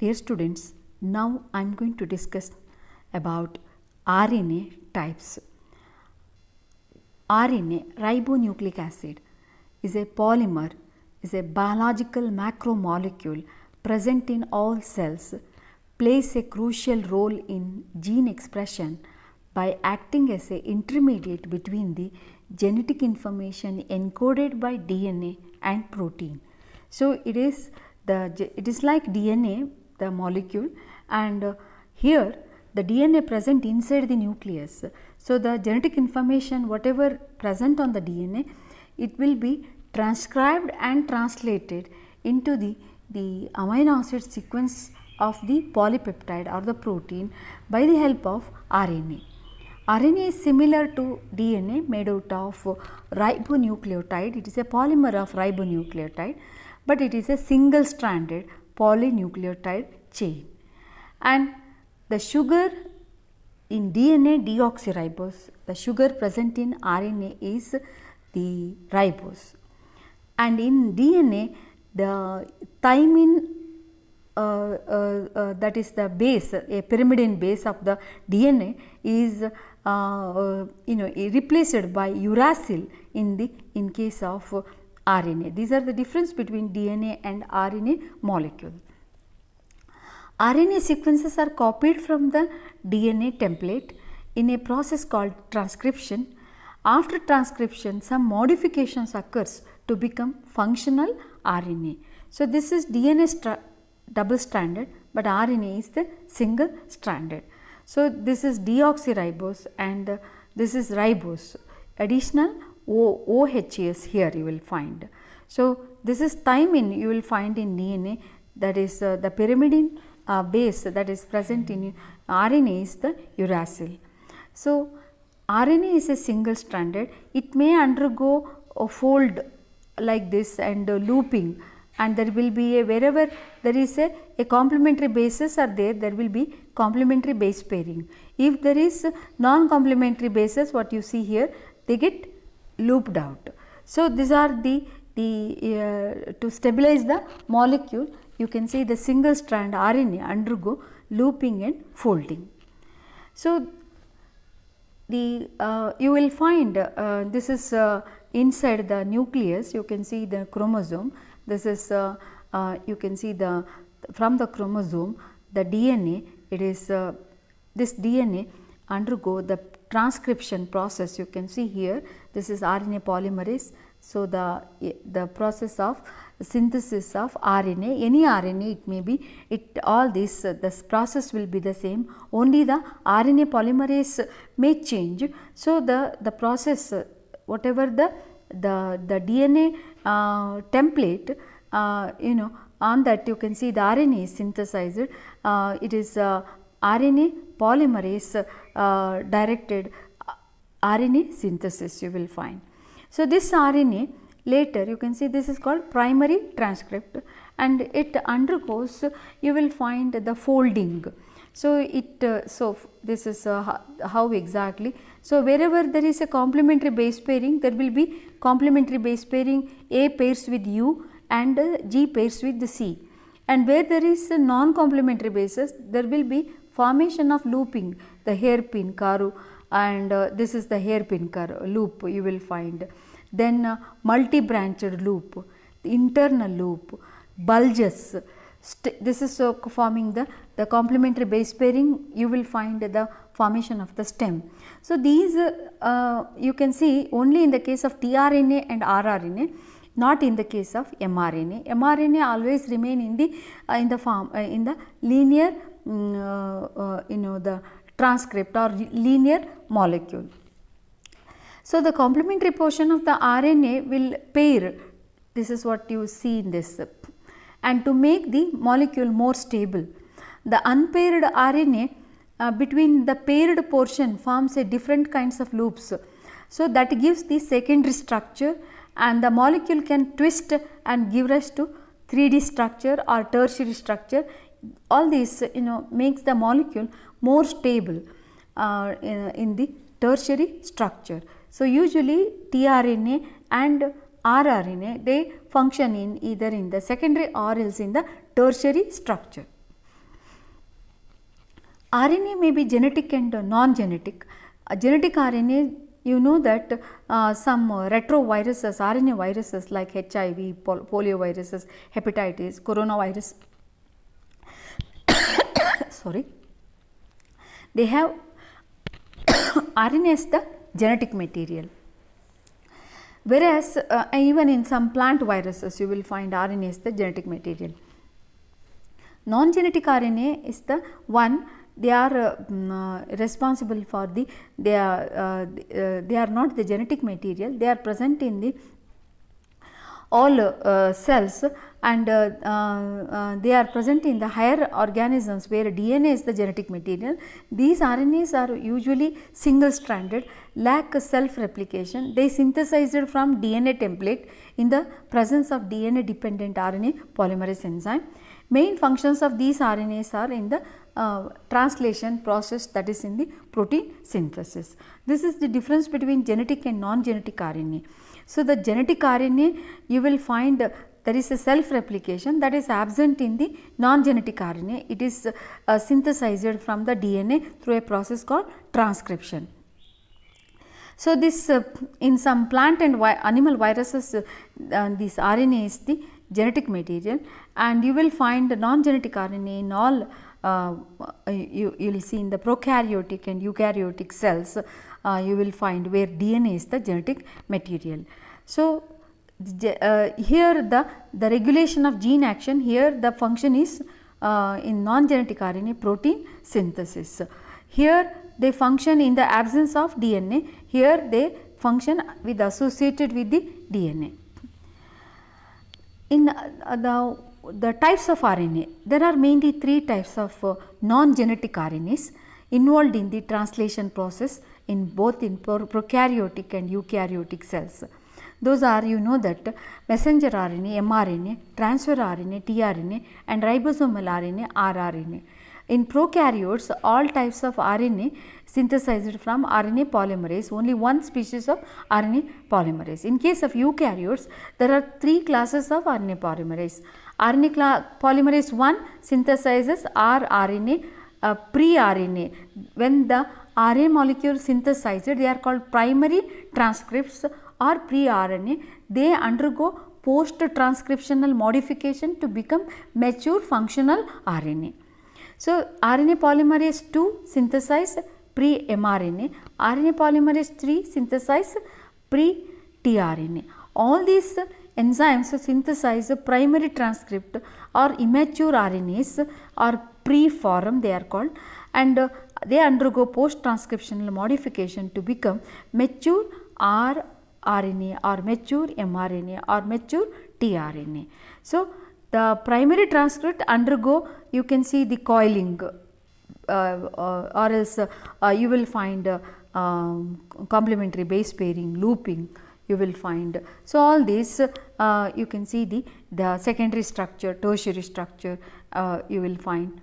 Dear students, now I am going to discuss about RNA types. RNA, ribonucleic acid, is a polymer, is a biological macromolecule present in all cells, plays a crucial role in gene expression by acting as an intermediate between the genetic information encoded by DNA and protein. So, it is like DNA, the molecule, and here the DNA present inside the nucleus. So, the genetic information whatever present on the DNA, it will be transcribed and translated into the amino acid sequence of the polypeptide or the protein by the help of RNA. RNA is similar to DNA made out of ribonucleotide. It is a polymer of ribonucleotide, but it is a single stranded polynucleotide chain. And the sugar in DNA, deoxyribose, the sugar present in RNA is the ribose, and in DNA the thymine, that is the base, a pyrimidine base of the DNA is replaced by uracil in case of RNA. These are the difference between DNA and RNA molecule. RNA sequences are copied from the DNA template in a process called transcription. After transcription, some modifications occurs to become functional RNA. So, this is DNA double stranded, but RNA is the single stranded. So, this is deoxyribose and this is ribose, additional OHS here you will find. So, this is thymine you will find in DNA, that is the pyrimidine base that is present in RNA is the uracil. So, RNA is a single stranded, it may undergo a fold like this and looping, and there will be a, wherever there is a complementary bases are there, there will be complementary base pairing. If there is non-complementary bases, what you see here, they get looped out. So, these are the to stabilize the molecule, you can see the single strand RNA undergo looping and folding. So, you will find this is inside the nucleus, you can see the chromosome. This is you can see from the chromosome the DNA, it is this DNA undergo the transcription process, you can see here, this is RNA polymerase. So, the process of synthesis of RNA, any RNA it may be, all this process will be the same, only the RNA polymerase may change. So, the process whatever the DNA template, on that you can see the RNA is synthesized, it is RNA polymerase directed RNA synthesis you will find. So, this RNA later you can see this is called primary transcript and it undergoes, you will find the folding. So, this is how exactly. So, wherever there is a complementary base pairing, there will be complementary base pairing, A pairs with U and G pairs with the C, and where there is a non-complementary bases, there will be formation of looping, the hairpin karu, and this is the hairpin loop you will find. Then multi-branched loop, the internal loop, bulges, this is forming the complementary base pairing, you will find the formation of the stem. So, these you can see only in the case of tRNA and rRNA, not in the case of mRNA. mRNA always remain in the form in the linear the transcript or linear molecule. So, the complementary portion of the RNA will pair, this is what you see in this, and to make the molecule more stable. The unpaired RNA between the paired portion forms a different kinds of loops. So, that gives the secondary structure and the molecule can twist and give rise to 3D structure or tertiary structure. All this makes the molecule more stable in the tertiary structure. So, usually tRNA and rRNA they function in either in the secondary or else in the tertiary structure. RNA may be genetic and non-genetic. Genetic RNA, you know that some retroviruses, RNA viruses like HIV, polioviruses, hepatitis, coronavirus, sorry, they have RNA as the genetic material. Whereas even in some plant viruses, you will find RNA as the genetic material. Non-genetic RNA is the one, they are responsible for the, they are not the genetic material, they are present in the all cells, and they are present in the higher organisms where DNA is the genetic material. These RNAs are usually single stranded, lack self replication, they synthesized from DNA template in the presence of DNA dependent RNA polymerase enzyme. Main functions of these RNAs are in the translation process, that is in the protein synthesis. This is the difference between genetic and non-genetic RNA. So, the genetic RNA, you will find there is a self replication that is absent in the non-genetic RNA. It is synthesized from the DNA through a process called transcription. So, this in some plant and animal viruses, this RNA is the genetic material, and you will find non-genetic RNA in all you will see in the prokaryotic and eukaryotic cells, you will find where DNA is the genetic material. So, here the regulation of gene action, here the function is in non-genetic RNA protein synthesis. Here they function in the absence of DNA, here they function with associated with the DNA. In the types of RNA, there are mainly three types of non-genetic RNAs involved in the translation process in both in prokaryotic and eukaryotic cells. Those are, you know, that messenger RNA, mRNA, transfer RNA, tRNA, and ribosomal RNA, rRNA. In prokaryotes, all types of RNA synthesized from RNA polymerase, only one species of RNA polymerase. In case of eukaryotes, there are three classes of RNA polymerase. RNA polymerase 1 synthesizes rRNA, pre-RNA. When the RNA molecule synthesized, they are called primary transcripts or pre-RNA. They undergo post-transcriptional modification to become mature functional RNA. So, RNA polymerase 2 synthesize pre-mRNA, RNA polymerase 3 synthesize pre-tRNA. All these enzymes synthesize primary transcript or immature RNAs or pre-form they are called, and they undergo post-transcriptional modification to become mature rRNA or mature mRNA or mature tRNA. So, the primary transcript undergo, you can see the coiling or else you will find complementary base pairing, looping you will find. So, all these you can see the secondary structure, tertiary structure you will find.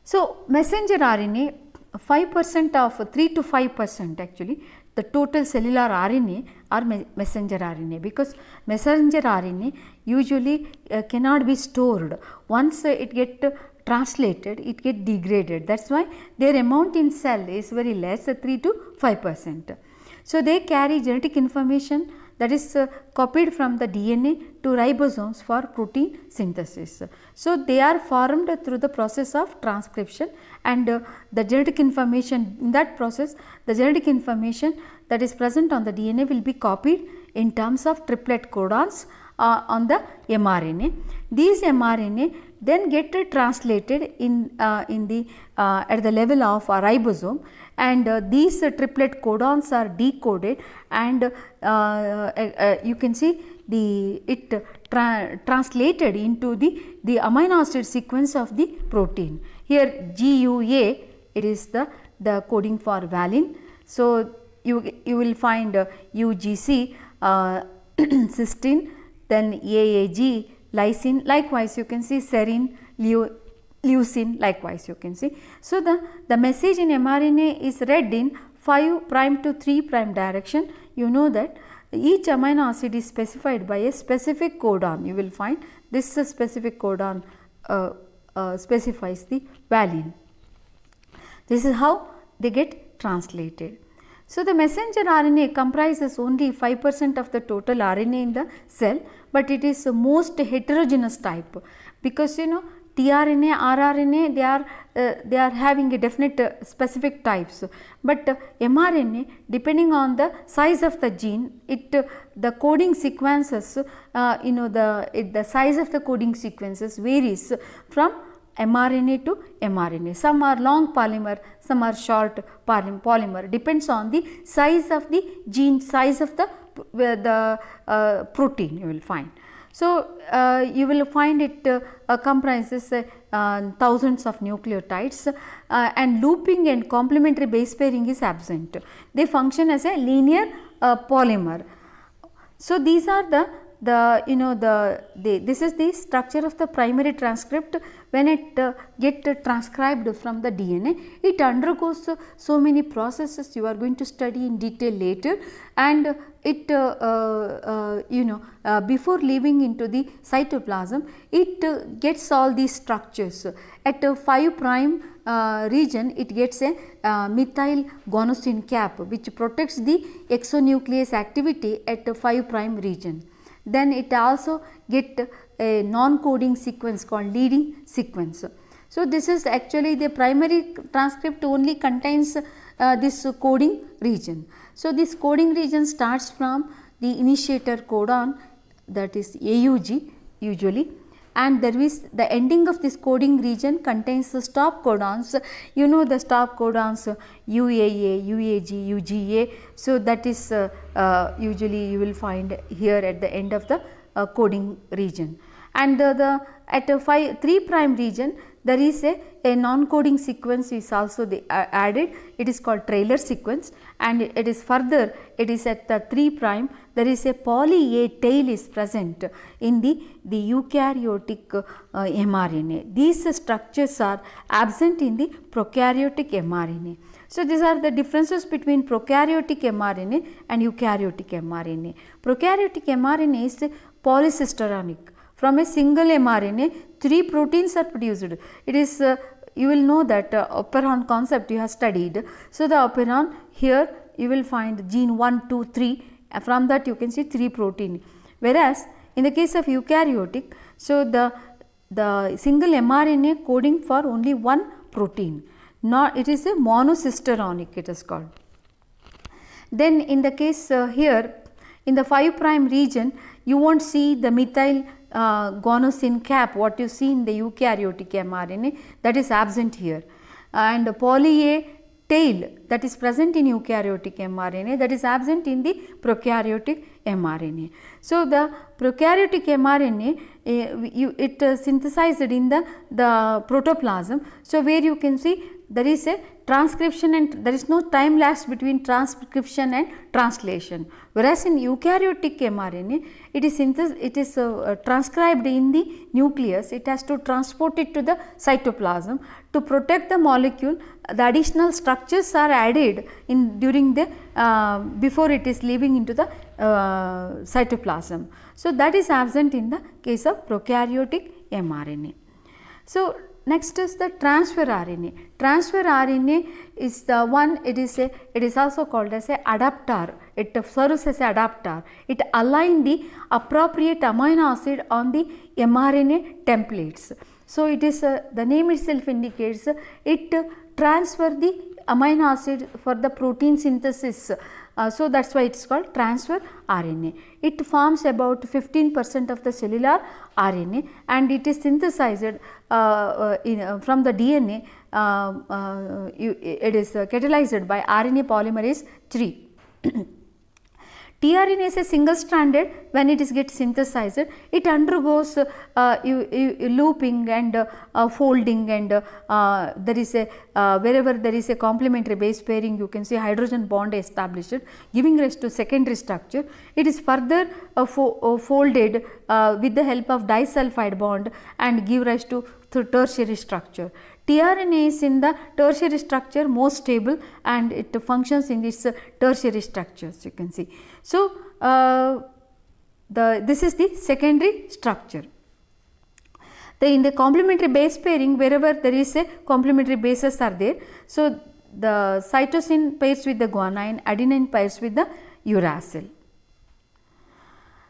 So, messenger RNA 5% of 3 to 5% actually the total cellular RNA are messenger RNA, because messenger RNA usually cannot be stored. Once it get translated, it get degraded. That is why their amount in cell is very less, 3 to 5%. So, they carry genetic information that is copied from the DNA to ribosomes for protein synthesis. So, they are formed through the process of transcription, and the genetic information in that process, the genetic information that is present on the DNA will be copied in terms of triplet codons on the mRNA. These mRNA then get translated in the at the level of a ribosome, and these triplet codons are decoded, and you can see translated into the amino acid sequence of the protein. Here GUA, it is the coding for valine. So, you will find UGC cysteine, then AAG lysine, likewise you can see serine, leucine, likewise you can see. So, the message in mRNA is read in 5' to 3' direction. You know that each amino acid is specified by a specific codon. You will find this specific codon specifies the valine. This is how they get translated. So, the messenger RNA comprises only 5% of the total RNA in the cell, but it is the most heterogeneous type, because you know tRNA, rRNA, they are having a definite specific types, but mRNA, depending on the size of the gene, the coding sequences, the size of the coding sequences varies from mRNA to mRNA. Some are long polymer, some are short polymer, depends on the size of the gene, size of the protein you will find. So, you will find it comprises thousands of nucleotides, and looping and complementary base pairing is absent. They function as a linear polymer. So, these are this is the structure of the primary transcript. When it get transcribed from the DNA, it undergoes so many processes you are going to study in detail later, and it before leaving into the cytoplasm, it gets all these structures. At 5 prime region, it gets a methyl guanosine cap, which protects the exonuclease activity at 5 prime region. Then it also get a non-coding sequence called leading sequence. So, this is actually the primary transcript only contains this coding region. So, this coding region starts from the initiator codon, that is AUG usually, and there is the ending of this coding region contains the stop codons. You know the stop codons UAA, UAG, UGA. So, that is usually you will find here at the end of the coding region. And at a 3 prime region, there is a non-coding sequence is also added. It is called trailer sequence, and it is further, it is at the 3 prime, there is a poly A tail is present in the eukaryotic mRNA. These structures are absent in the prokaryotic mRNA. So, these are the differences between prokaryotic mRNA and eukaryotic mRNA. Prokaryotic mRNA is polycisteronic. From a single mRNA, 3 proteins are produced. It is you will know that operon concept you have studied. So, the operon here you will find gene 1, 2, 3, from that you can see 3 protein. Whereas, in the case of eukaryotic, so the single mRNA coding for only 1 protein, not it is a monocisteronic, it is called. Then in the case here in the 5 prime region, you won't see the methyl guanosine cap, what you see in the eukaryotic mRNA, that is absent here, and poly A tail that is present in eukaryotic mRNA, that is absent in the prokaryotic mRNA. So, the prokaryotic mRNA it synthesized in the protoplasm. So, where you can see there is a transcription and there is no time lapse between transcription and translation, whereas in eukaryotic mRNA it is transcribed in the nucleus. It has to transport it to the cytoplasm. To protect the molecule, the additional structures are added in during the before it is leaving into the cytoplasm. So, that is absent in the case of prokaryotic mRNA. So, next is the transfer RNA. Transfer RNA is the one, it is also called as a adapter. It serves as a adapter. It aligns the appropriate amino acid on the mRNA templates. So, it is the name itself indicates it transfer the amino acid for the protein synthesis. So, that is why it is called transfer RNA. It forms about 15% of the cellular RNA, and it is synthesized from the DNA. It is catalyzed by RNA polymerase III. tRNA is a single stranded. When it is get synthesized, it undergoes looping and folding, and there is a wherever there is a complementary base pairing, you can see hydrogen bond established, giving rise to secondary structure. It is further folded with the help of disulfide bond and give rise to tertiary structure. tRNA is in the tertiary structure most stable, and it functions in this tertiary structures, you can see. So, this is the secondary structure. In the complementary base pairing, wherever there is a complementary bases are there, so the cytosine pairs with the guanine, adenine pairs with the uracil.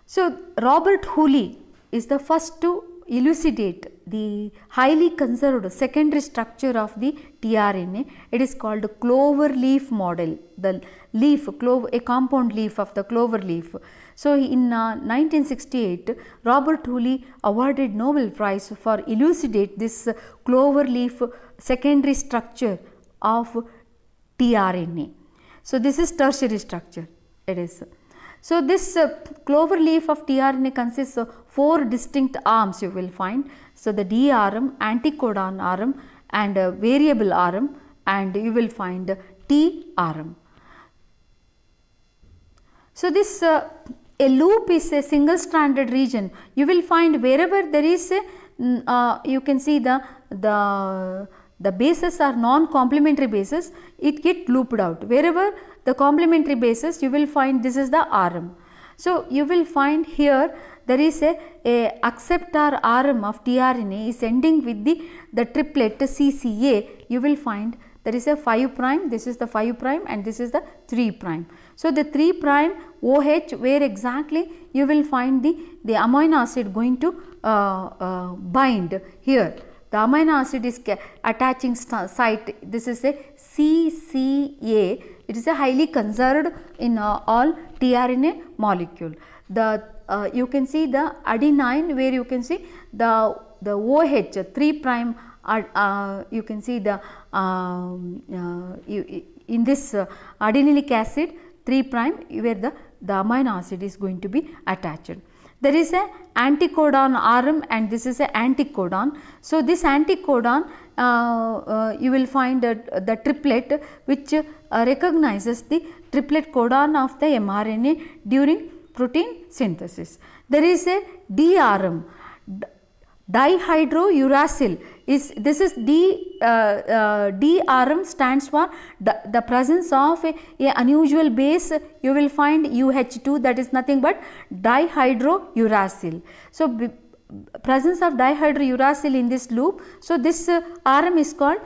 So Robert Hooley is the first to elucidate the highly conserved secondary structure of the tRNA. It is called clover leaf model, the leaf, a compound leaf of the clover leaf. So in 1968, Robert Hooley awarded Nobel Prize for elucidate this clover leaf secondary structure of tRNA. So this is tertiary structure, it is. So this clover leaf of tRNA consists of 4 distinct arms you will find. So the D arm, anticodon arm and variable arm, and you will find T arm. So this a loop is a single stranded region. You will find wherever there is a you can see the bases are non-complementary bases, it get looped out. Wherever the complementary bases, you will find this is the arm. So you will find here there is a acceptor arm of tRNA is ending with the triplet CCA. You will find there is a 5 prime, this is the 5 prime and this is the 3 prime. So the 3 prime OH, where exactly you will find the amino acid going to bind here. The amino acid is attaching site, this is a CCA. It is a highly conserved in all tRNA molecule. The you can see the adenine, where you can see the OH 3 prime you can see the in this adenylate acid 3 prime where the amino acid is going to be attached. There is a anticodon arm and this is a anticodon. So this anticodon you will find the triplet which recognizes the triplet codon of the mRNA during protein synthesis. There is a D arm, dihydrouracil is this is D arm stands for the presence of a unusual base. You will find UH2, that is nothing but dihydrouracil. So presence of dihydrouracil in this loop. So this arm is called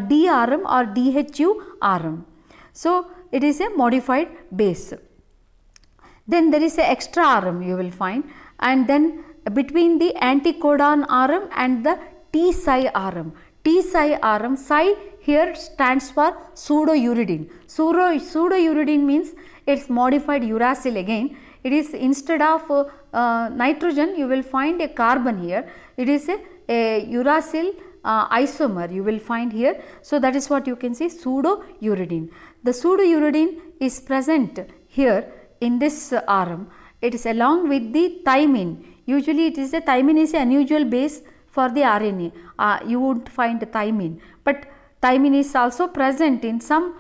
D arm or DHU arm. So it is a modified base. Then there is a extra arm you will find, and then between the anticodon arm and the T-Psi arm. T-Psi arm, psi here stands for pseudouridine. Pseudouridine means it's modified uracil again. It is instead of nitrogen you will find a carbon here. It is a uracil isomer you will find here. So that is what you can see, pseudouridine. The pseudouridine is present here in this arm. It is along with the thymine. Usually it is a thymine is an unusual base for the RNA. You would find thymine, but thymine is also present in some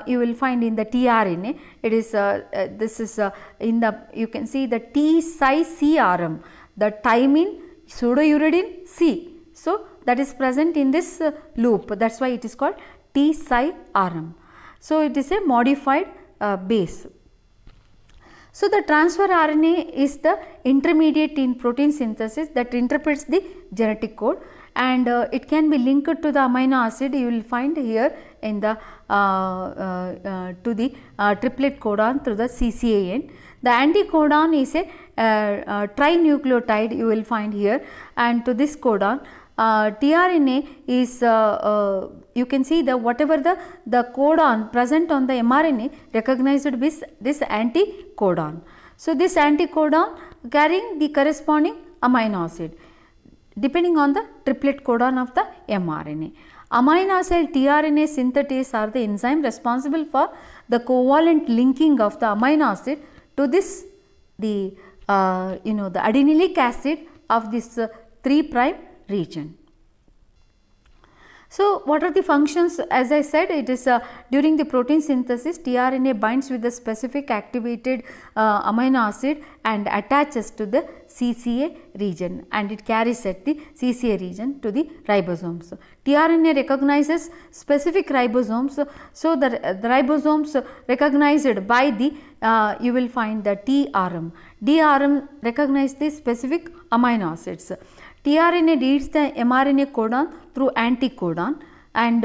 you will find in the tRNA. It is this is in the you can see the T-Psi C arm, the thymine, pseudouridine, C. So that is present in this loop. That's why it is called T-Psi arm. So it is a modified base. So the transfer RNA is the intermediate in protein synthesis that interprets the genetic code, and it can be linked to the amino acid. You will find here in the to the triplet codon through the CCAN. The anticodon is a trinucleotide you will find here, and to this codon tRNA is you can see the whatever the codon present on the mRNA recognized with this anticodon. So this anticodon carrying the corresponding amino acid depending on the triplet codon of the mRNA. Amino acid tRNA synthetase are the enzyme responsible for the covalent linking of the amino acid to this the the adenylic acid of this 3 prime region. So what are the functions? As I said, it is during the protein synthesis tRNA binds with the specific activated amino acid and attaches to the CCA region, and it carries at the CCA region to the ribosomes. tRNA recognizes specific ribosomes, so the ribosomes recognized by the you will find the T arm. D arm recognize the specific amino acids. tRNA reads the mRNA codon through anticodon and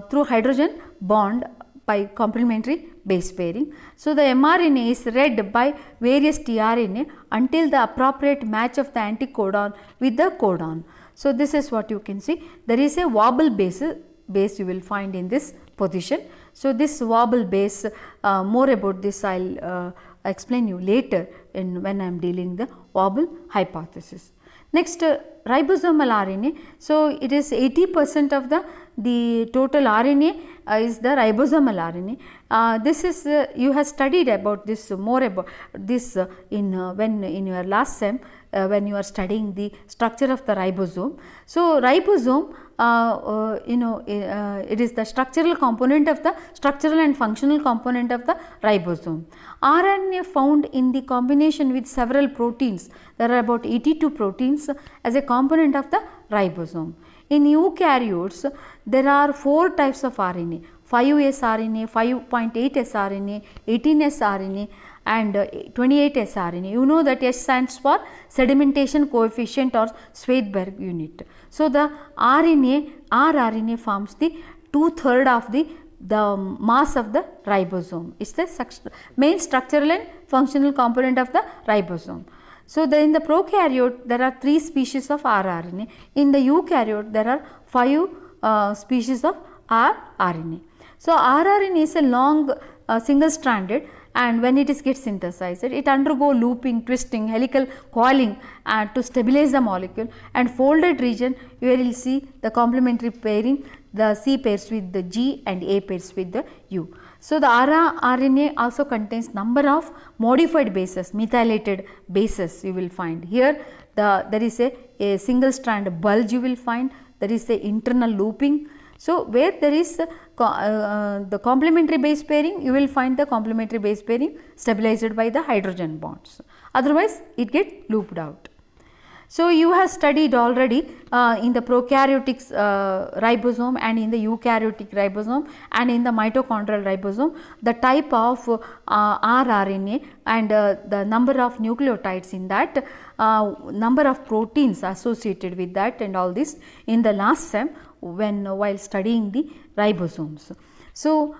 through hydrogen bond by complementary base pairing. So, the mRNA is read by various tRNA until the appropriate match of the anticodon with the codon. So, this is what you can see. There is a wobble base you will find in this position. So, this wobble base, more about this I will explain you later when I am dealing the wobble hypothesis. Next, ribosomal RNA. So, it is 80% of the total RNA is the ribosomal RNA. This is you have studied about this, more about this when in your last sem when you are studying the structure of the ribosome. So, ribosome it is the structural component of the structural and functional component of the ribosome. RNA found in the combination with several proteins. There are about 82 proteins as a component of the ribosome. In eukaryotes, there are 4 types of RNA: 5S RNA, 5.8S RNA, 18S RNA and 28S RNA. You know that S stands for sedimentation coefficient or Svedberg unit. So, the rRNA forms the 2/3 of the mass of the ribosome. It is the main structural and functional component of the ribosome. So, in the prokaryote there are 3 species of rRNA. In the eukaryote there are 5 species of rRNA. So, rRNA is a long single stranded, and when it is get synthesized, it undergo looping, twisting, helical coiling to stabilize the molecule, and folded region you will see the complementary pairing, the C pairs with the G and A pairs with the U. So, the rRNA also contains number of modified bases, methylated bases you will find. Here there is a single strand bulge you will find, there is a internal looping. So, where there is the complementary base pairing, you will find the complementary base pairing stabilized by the hydrogen bonds, otherwise it get looped out. So, you have studied already in the prokaryotic ribosome and in the eukaryotic ribosome and in the mitochondrial ribosome the type of rRNA and the number of nucleotides in that, number of proteins associated with that and all this in the last sem while studying the ribosomes. So,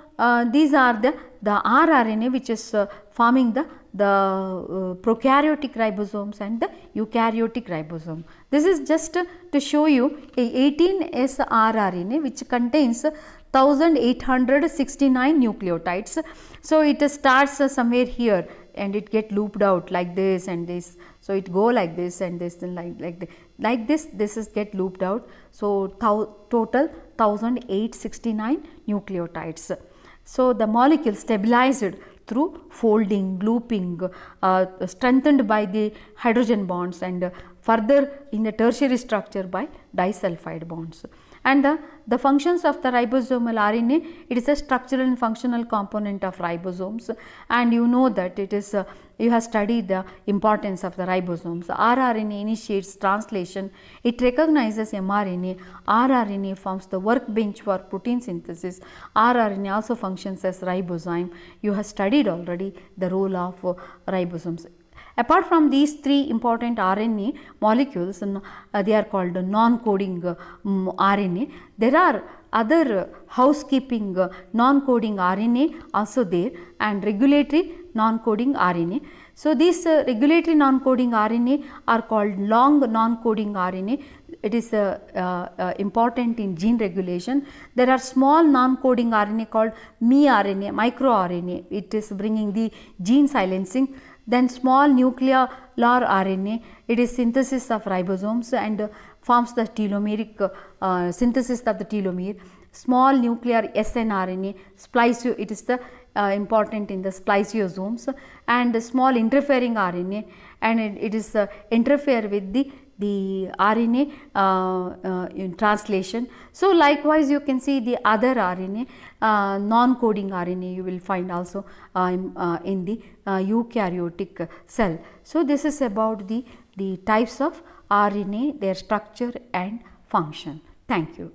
these are the rRNA which is forming the prokaryotic ribosomes and the eukaryotic ribosome. This is just to show you a 18S rRNA which contains 1869 nucleotides. So, it starts somewhere here and it get looped out like this and this. So, it go like this and this and like this is get looped out. So, total 1869 nucleotides. So, the molecule stabilized through folding, looping, strengthened by the hydrogen bonds and further in the tertiary structure by disulfide bonds. And the functions of the ribosomal RNA, it is a structural and functional component of ribosomes, and you know that it is you have studied the importance of the ribosomes. rRNA initiates translation, it recognizes mRNA, rRNA forms the workbench for protein synthesis, rRNA also functions as ribozyme. You have studied already the role of ribosomes. Apart from these 3 important RNA molecules, they are called non-coding RNA. There are other housekeeping non-coding RNA also there and regulatory non-coding RNA. So, these regulatory non-coding RNA are called long non-coding RNA. It is important in gene regulation. There are small non-coding RNA called miRNA, microRNA. It is bringing the gene silencing. Then small nuclear RNA, it is synthesis of ribosomes and forms the telomeric synthesis of the telomere. Small nuclear snRNA, it is the important in the spliceosomes, and small interfering RNA, and it is interfere with the RNA in translation. So, likewise you can see the other RNA, non-coding RNA you will find also in the eukaryotic cell. So, this is about the types of RNA, their structure and function. Thank you.